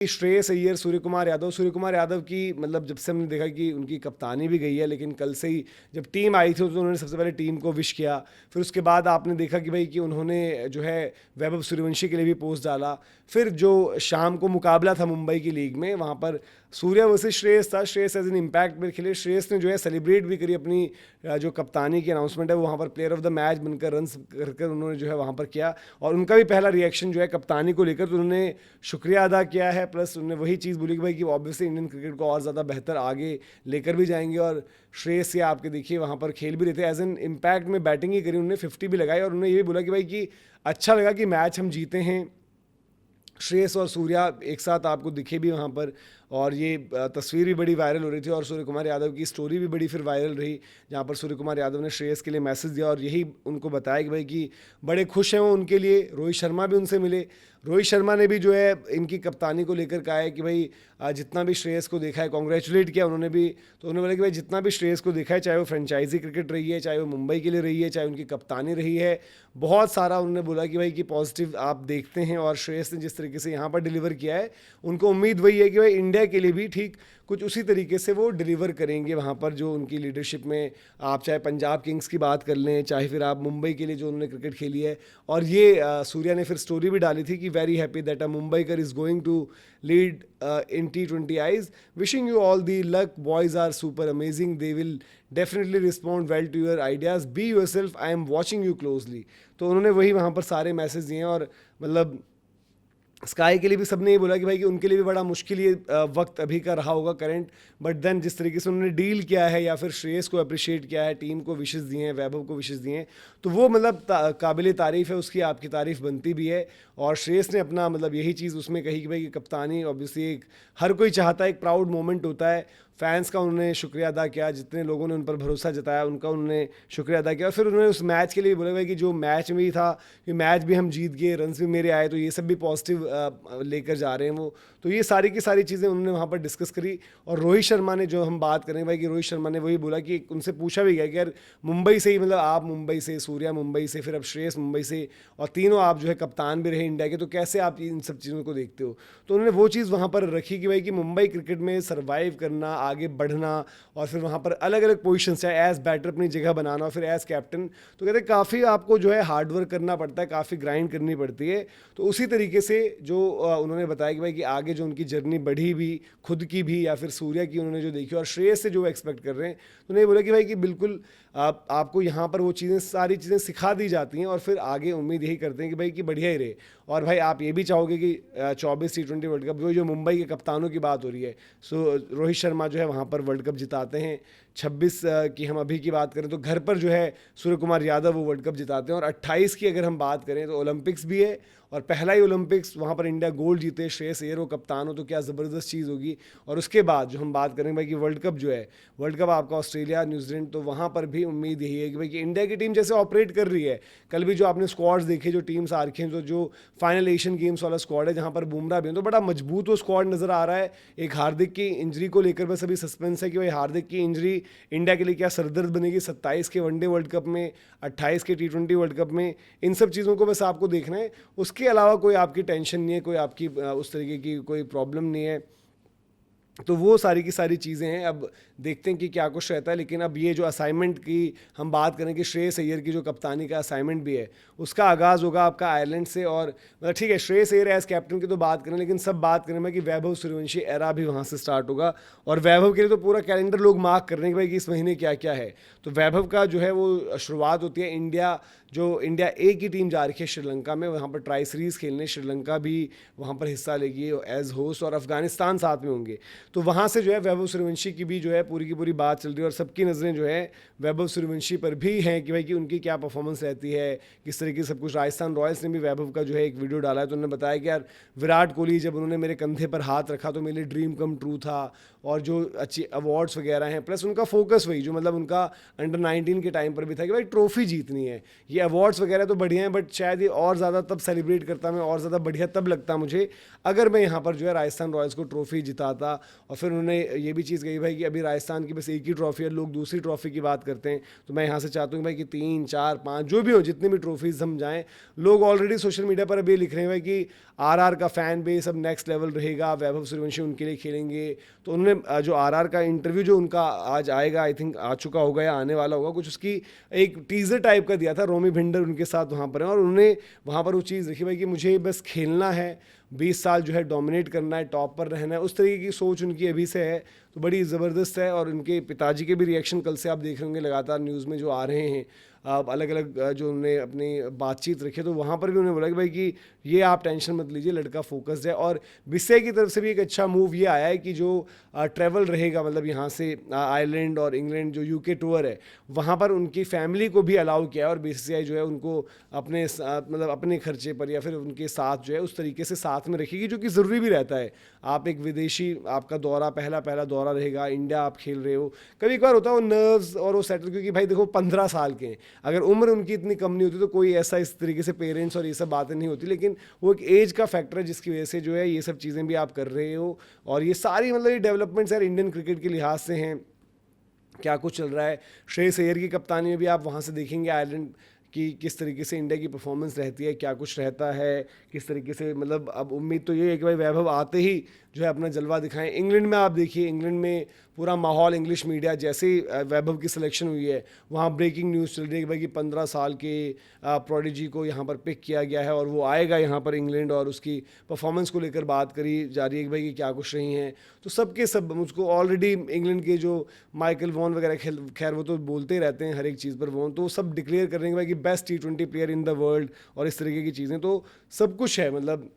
श्रेयस अय्यर, सूर्य कुमार यादव की मतलब जब से हमने देखा कि उनकी कप्तानी भी गई है, लेकिन कल से ही जब टीम आई थी तो उन्होंने सबसे पहले टीम को विश किया। फिर उसके बाद आपने देखा कि भाई कि उन्होंने जो है वैभव सूर्यवंशी के लिए भी पोस्ट डाला। फिर जो शाम को मुकाबला था मुंबई की लीग में, वहाँ पर सूर्या वर्सेस श्रेयस था। श्रेयस एज एन इम्पैक्ट में खेले। श्रेयस ने जो है सेलिब्रेट भी करी अपनी जो कप्तानी की अनाउंसमेंट है वो वहाँ पर प्लेयर ऑफ द मैच बनकर रन कर उन्होंने जो है वहाँ पर किया। और उनका भी पहला रिएक्शन जो है कप्तानी को लेकर, तो उन्होंने शुक्रिया अदा किया है। प्लस उन्होंने वही चीज़ बोली कि भाई कि ऑब्वियसली इंडियन क्रिकेट को और ज़्यादा बेहतर आगे लेकर भी जाएंगे। और श्रेयस से आपके देखिए वहाँ पर खेल भी रहे थे, एज एन इम्पैक्ट में बैटिंग ही करी, उन्होंने 50 भी लगाई। और उन्होंने ये भी बोला कि भाई कि अच्छा लगा कि मैच हम जीते हैं। श्रेयस और सूर्या एक साथ आपको दिखे भी वहाँ पर, और ये तस्वीर भी बड़ी वायरल हो रही थी। और सूर्य कुमार यादव की स्टोरी भी बड़ी फिर वायरल रही, जहाँ पर सूर्य कुमार यादव ने श्रेयस के लिए मैसेज दिया और यही उनको बताया कि भाई कि बड़े खुश हैं वो उनके लिए। रोहित शर्मा भी उनसे मिले। रोहित शर्मा ने भी जो है इनकी कप्तानी को लेकर कहा है कि भाई जितना भी श्रेयस को देखा है, कॉन्ग्रेचुलेट किया उन्होंने भी। तो उन्होंने बोला कि भाई जितना भी श्रेयस को देखा है, चाहे वो फ्रेंचाइजी क्रिकेट रही है, चाहे वो मुंबई के लिए रही है, चाहे उनकी कप्तानी रही है, बहुत सारा उन्होंने बोला कि भाई कि पॉजिटिव आप देखते हैं। और श्रेयस ने जिस तरीके से यहाँ पर डिलीवर किया है, उनको उम्मीद वही है कि भाई इंडिया के लिए भी ठीक कुछ उसी तरीके से वो डिलीवर करेंगे वहाँ पर, जो उनकी लीडरशिप में। आप चाहे पंजाब किंग्स की बात कर लें, चाहे फिर आप मुंबई के लिए जो उन्होंने क्रिकेट खेली है। और ये सूर्या ने फिर स्टोरी भी डाली थी कि वेरी हैप्पी दैट अ मुंबईकर is going to lead in T20 Is, wishing you all the luck, boys are super amazing, they will definitely respond well to your ideas, be your self, I am watching you closely. तो उन्होंने वही वहाँ पर सारे message दिए हैं। और मतलब स्काई के लिए भी सबने ये बोला कि भाई कि उनके लिए भी बड़ा मुश्किल ये वक्त अभी का रहा होगा करंट, बट देन जिस तरीके से उन्होंने डील किया है या फिर श्रेयस को अप्रिशिएट किया है, टीम को विशेष दिए हैं, वैभव को विशेष दिए हैं, तो वो मतलब काबिल तारीफ़ है, उसकी आपकी तारीफ़ बनती भी है। और श्रेयस ने अपना मतलब यही चीज़ उसमें कही कि भाई कि कप्तानी ऑब्वियसली एक हर कोई चाहता है, एक प्राउड मोमेंट होता है। फैंस का उन्होंने शुक्रिया अदा किया, जितने लोगों ने उन पर भरोसा जताया उनका उन्होंने शुक्रिया अदा किया। और फिर उन्होंने उस मैच के लिए बोला भाई कि जो मैच में ही था कि मैच भी हम जीत गए, रन्स भी मेरे आए, तो ये सब भी पॉजिटिव लेकर जा रहे हैं वो। तो ये सारी की सारी चीज़ें उन्होंने वहाँ पर डिस्कस करी। और रोहित शर्मा ने, जो हम बात करें भाई कि रोहित शर्मा ने वही बोला कि उनसे पूछा भी गया कि यार मुंबई से ही, मतलब आप मुंबई से, सूर्या मुंबई से, फिर अब श्रेयस मुंबई से, और तीनों आप जो है कप्तान भी रहे इंडिया के, तो कैसे आप इन सब चीज़ों को देखते हो। तो उन्होंने वो चीज़ वहाँ पर रखी कि भाई कि मुंबई क्रिकेट में सर्वाइव करना, आगे बढ़ना, और फिर वहाँ पर अलग अलग पोजीशन, चाहे एज बैटर अपनी जगह बनाना और फिर एज कैप्टन, तो कहते हैं काफ़ी आपको जो है हार्डवर्क करना पड़ता है, काफ़ी ग्राइंड करनी पड़ती है। तो उसी तरीके से जो उन्होंने बताया कि भाई कि आगे जो उनकी जर्नी बढ़ी भी, खुद की भी या फिर सूर्या की उन्होंने जो देखी और श्रेयस से जो एक्सपेक्ट कर रहे हैं, तो उन्होंने बोला कि भाई कि बिल्कुल आपको यहाँ पर वो चीज़ें, सारी चीज़ें सिखा दी जाती हैं और फिर आगे उम्मीद यही करते हैं कि भाई कि बढ़िया ही रहे। और भाई आप ये भी चाहोगे कि 24 T20 वर्ल्ड कप, वो जो मुंबई के कप्तानों की बात हो रही है, सो रोहित शर्मा जो है वहाँ पर वर्ल्ड कप जिताते हैं। 26 की हम अभी की बात करें तो घर पर जो है सूर्य कुमार यादव वो वर्ल्ड कप जिताते हैं। और 28 की अगर हम बात करें तो ओलंपिक्स भी है, और पहला ही ओलंपिक्स वहाँ पर इंडिया गोल्ड जीते, श्रेयस अय्यर वो कप्तान हो, तो क्या ज़बरदस्त चीज़ होगी। और उसके बाद जो हम बात करेंगे भाई कि वर्ल्ड कप जो है, वर्ल्ड कप आपका ऑस्ट्रेलिया न्यूजीलैंड, तो वहाँ पर भी उम्मीद यही है कि भाई कि इंडिया की टीम जैसे ऑपरेट कर रही है, कल भी जो आपने स्क्वाड्स देखे, जो टीम्स आ रखी हैं, तो जो फाइनल एशियन गेम्स वाला स्क्वाड है जहाँ पर बुमराह भी है, तो बड़ा मजबूत वो स्क्वाड नज़र आ रहा है। एक हार्दिक की इंजरी को लेकर बस अभी सस्पेंस है कि भाई हार्दिक की इंजरी इंडिया के लिए क्या सरदर्द बनेगी 27 के वनडे वर्ल्ड कप में, 28 के T20 वर्ल्ड कप में। इन सब चीज़ों को बस आपको देखना है, उसके अलावा कोई आपकी टेंशन नहीं है, कोई आपकी उस तरीके की कोई प्रॉब्लम नहीं है। तो वो सारी की सारी चीज़ें हैं, अब देखते हैं कि क्या कुछ रहता है। लेकिन अब ये जो असाइनमेंट की हम बात करें कि श्रेयस अय्यर की जो कप्तानी का असाइनमेंट भी है, उसका आगाज़ होगा आपका आयरलैंड से। और मतलब ठीक है, श्रेयस अय्यर एज कैप्टन की तो बात करें, लेकिन सब बात करें मैं कि वैभव सूर्यवंशी एरा भी वहाँ से स्टार्ट होगा। और वैभव के लिए तो पूरा कैलेंडर लोग मार्क कर रहे हैं कि भाई कि इस महीने क्या क्या है। तो वैभव का जो है वो शुरुआत होती है इंडिया ए की टीम जा रही है श्रीलंका में, वहाँ पर ट्राई सीरीज़ खेलने, श्रीलंका भी वहाँ पर हिस्सा लेगी एज होस्ट, और अफगानिस्तान साथ में होंगे। तो वहाँ से जो है वैभव सूर्यवंशी की भी जो है पूरी की पूरी बात चल रही है, और सबकी नज़रें जो है वैभव सूर्यवंशी पर भी हैं कि भाई कि उनकी क्या परफॉर्मेंस रहती है, किस तरीके से सब कुछ। राजस्थान रॉयल्स ने भी वैभव का जो है एक वीडियो डाला है, तो उन्होंने बताया कि यार विराट कोहली जब उन्होंने मेरे कंधे पर हाथ रखा तो मेरे लिए ड्रीम कम ट्रू था। और जो अच्छी अवार्ड्स वगैरह हैं, प्लस उनका फोकस वही जो मतलब उनका अंडर 19 के टाइम पर भी था कि भाई ट्रॉफी जीतनी है, ये अवार्ड्स वगैरह तो बढ़िया हैं, बट शायद ये और ज़्यादा तब सेलिब्रेट करता मैं, और ज़्यादा बढ़िया तब लगता मुझे अगर मैं यहाँ पर जो है राजस्थान रॉयल्स को ट्रॉफी जिताता। और फिर उन्होंने ये भी चीज़ कही भाई कि अभी राजस्थान की बस एक ही ट्रॉफी है, लोग दूसरी ट्रॉफी की बात करते हैं, तो मैं यहाँ से चाहता हूँ भाई कि 3 4 5 जो भी हो, जितनी भी ट्रॉफीज़ हम जाएँ। लोग ऑलरेडी सोशल मीडिया पर अभी लिख रहे हैं भाई कि आरआर का फ़ैन बेस अब नेक्स्ट लेवल रहेगा, वैभव सूर्यवंशी उनके लिए खेलेंगे। तो उन्होंने जो आरआर का इंटरव्यू जो उनका आज आएगा, आई थिंक आ चुका होगा या आने वाला होगा, कुछ उसकी एक टीज़र टाइप का दिया था, रोमी भिंडर उनके साथ वहाँ पर हैं, और उन्होंने वहाँ पर वो चीज़ रखी भाई कि मुझे बस खेलना है, 20 साल जो है डोमिनेट करना है, टॉप पर रहना है, उस तरीके की सोच उनकी अभी से है। तो बड़ी ज़बरदस्त है। और उनके पिताजी के भी रिएक्शन कल से आप देख रहे होंगे लगातार न्यूज़ में जो आ रहे हैं, अलग अलग जो उन्होंने अपनी बातचीत रखी, तो वहाँ पर भी उन्होंने बोला कि भाई कि ये आप टेंशन मत लीजिए, लड़का फोकस्ड है। और बिस्से की तरफ से भी एक अच्छा मूव ये आया है कि जो ट्रैवल रहेगा, मतलब यहाँ से आयरलैंड और इंग्लैंड जो यूके टूर है, वहाँ पर उनकी फैमिली को भी अलाउ किया है, और बीसीसीआई जो है उनको अपने मतलब अपने खर्चे पर या फिर उनके साथ जो है उस तरीके से साथ में रखेगी, जो कि ज़रूरी भी रहता है। आप एक विदेशी, आपका दौरा पहला दौरा रहेगा, इंडिया आप खेल रहे हो, कभी कभार होता है वो नर्व्स और वो सेटल, क्योंकि भाई देखो 15 साल के हैं, अगर उम्र उनकी इतनी कम नहीं होती तो कोई ऐसा इस तरीके से पेरेंट्स और ये सब बातें नहीं होती, लेकिन वो एक एज का फैक्टर है जिसकी वजह से जो है ये सब चीज़ें भी आप कर रहे हो। और ये सारी मतलब ये डेवलपमेंट्स यार इंडियन क्रिकेट के लिहाज से हैं, क्या कुछ चल रहा है। श्रेयस अय्यर की कप्तानी में भी आप वहाँ से देखेंगे आयरलैंड कि किस तरीके से इंडिया की परफॉर्मेंस रहती है, क्या कुछ रहता है, किस तरीके से, मतलब अब उम्मीद तो ये है कि भाई वैभव आते ही जो है अपना जलवा दिखाएं। इंग्लैंड में आप देखिए, इंग्लैंड में पूरा माहौल, इंग्लिश मीडिया, जैसे ही वैभव की सिलेक्शन हुई है वहाँ ब्रेकिंग न्यूज़ चल रही है कि भाई कि 15 साल के प्रोडिजी को यहाँ पर पिक किया गया है और वो आएगा यहाँ पर इंग्लैंड, और उसकी परफॉर्मेंस को लेकर बात करी जा रही है कि भाई कि क्या कुछ रही हैं। तो सबके सब मुझको ऑलरेडी इंग्लैंड के जो माइकल वॉन वगैरह, खैर वो तो बोलते ही रहते हैं हर एक चीज़ पर वॉन, तो सब डिक्लेयर कर रहे हैं कि भाई कि best T20 player in the world और इस तरीके की चीज़ें, तो सब कुछ है। मतलब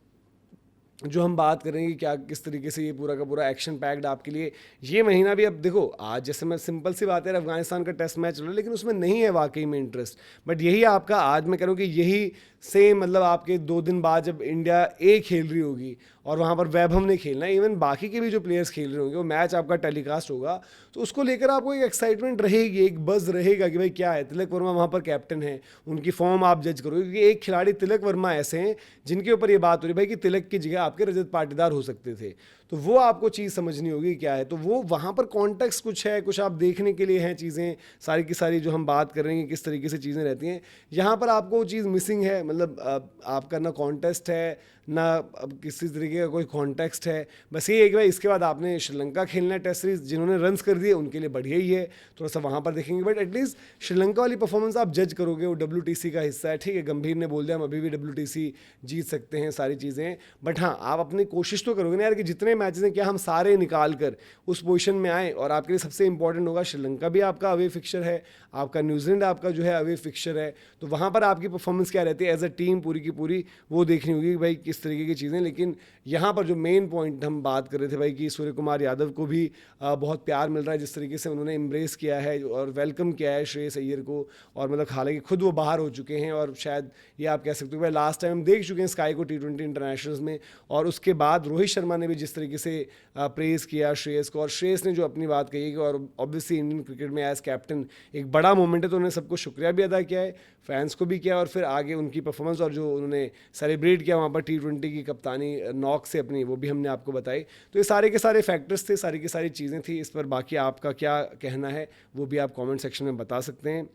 जो हम बात करेंगे कि क्या किस तरीके से ये पूरा का पूरा एक्शन पैक्ड आपके लिए ये महीना भी। अब देखो आज जैसे मैं सिंपल सी बात है, अफगानिस्तान का टेस्ट मैच चल रहा है, लेकिन उसमें नहीं है वाकई में इंटरेस्ट, बट यही आपका आज मैं कह रहा हूँ कि यही सेम मतलब आपके 2 दिन बाद जब इंडिया ए खेल रही होगी और वहाँ पर वैभव ने खेलना है, इवन बाकी के भी जो प्लेयर्स खेल रहे होंगे, वो मैच आपका टेलीकास्ट होगा, तो उसको लेकर आपको एक एक्साइटमेंट रहेगी, एक बज़ रहेगा कि भाई क्या है। तिलक वर्मा वहाँ पर कैप्टन है, उनकी फॉर्म आप जज करोगे, क्योंकि एक खिलाड़ी तिलक वर्मा ऐसे हैं जिनके ऊपर ये बात हो रही भाई कि तिलक की जगह आपके रजत पाटीदार हो सकते थे, तो वो आपको चीज़ समझनी होगी क्या है। तो वो वहाँ पर कॉन्टेक्स्ट कुछ है, कुछ आप देखने के लिए हैं चीज़ें सारी की सारी जो हम बात कर रहे हैं किस तरीके से चीज़ें रहती हैं। यहाँ पर आपको वो चीज़ मिसिंग है, मतलब आपका ना कॉन्टेस्ट है ना अब किसी तरीके का कोई कॉन्टेक्स्ट है। बस ये है कि भाई इसके बाद आपने श्रीलंका खेलना है टेस्ट सीरीज, जिन्होंने रन्स कर दिए उनके लिए बढ़िया ही है, थोड़ा सा वहाँ पर देखेंगे, बट एटलीस्ट श्रीलंका वाली परफॉर्मेंस आप जज करोगे, वो WTC का हिस्सा है। ठीक है, गंभीर ने बोल दिया हम अभी भी WTC जीत सकते हैं, सारी चीज़ें, बट हाँ आप अपनी कोशिश तो करोगे ना यार कि जितने मैचेस हैं क्या हम सारे निकाल कर उस पोजीशन में आए। और आपके लिए सबसे इंपॉर्टेंट होगा श्रीलंका भी आपका अवे फिक्चर है, आपका न्यूजीलैंड आपका जो है अवे फिक्चर है, तो वहाँ पर आपकी परफॉर्मेंस क्या रहती है एज अ टीम पूरी की पूरी, वो देखनी होगी भाई किस तरीके की चीज़ें। लेकिन यहाँ पर जो मेन पॉइंट हम बात कर रहे थे भाई कि सूर्य कुमार यादव को भी बहुत प्यार मिल रहा है जिस तरीके से उन्होंने एम्ब्रेस किया है और वेलकम किया है श्रेयस अय्यर को, और मतलब हालांकि खुद वो बाहर हो चुके हैं और शायद ये आप कह सकते हो भाई लास्ट टाइम हम देख चुके हैं स्काई को T20 इंटरनेशनल्स में, और उसके बाद रोहित शर्मा ने भी जिस तरीके से प्रेज़ किया श्रेयस को, और श्रेयस ने जो अपनी बात कही कि और ऑब्वियसली इंडियन क्रिकेट में एज कैप्टन एक बड़ा मोमेंट है, तो उन्होंने सबको शुक्रिया भी अदा किया है, फैंस को भी किया, और फिर आगे उनकी परफॉर्मेंस और जो उन्होंने सेलिब्रेट किया वहाँ पर T20 की कप्तानी नॉक से अपनी, वो भी हमने आपको बताई। तो ये सारे के सारे फैक्टर्स थे, सारी की सारी चीज़ें थी। इस पर बाकी आपका क्या कहना है वो भी आप कमेंट सेक्शन में बता सकते हैं।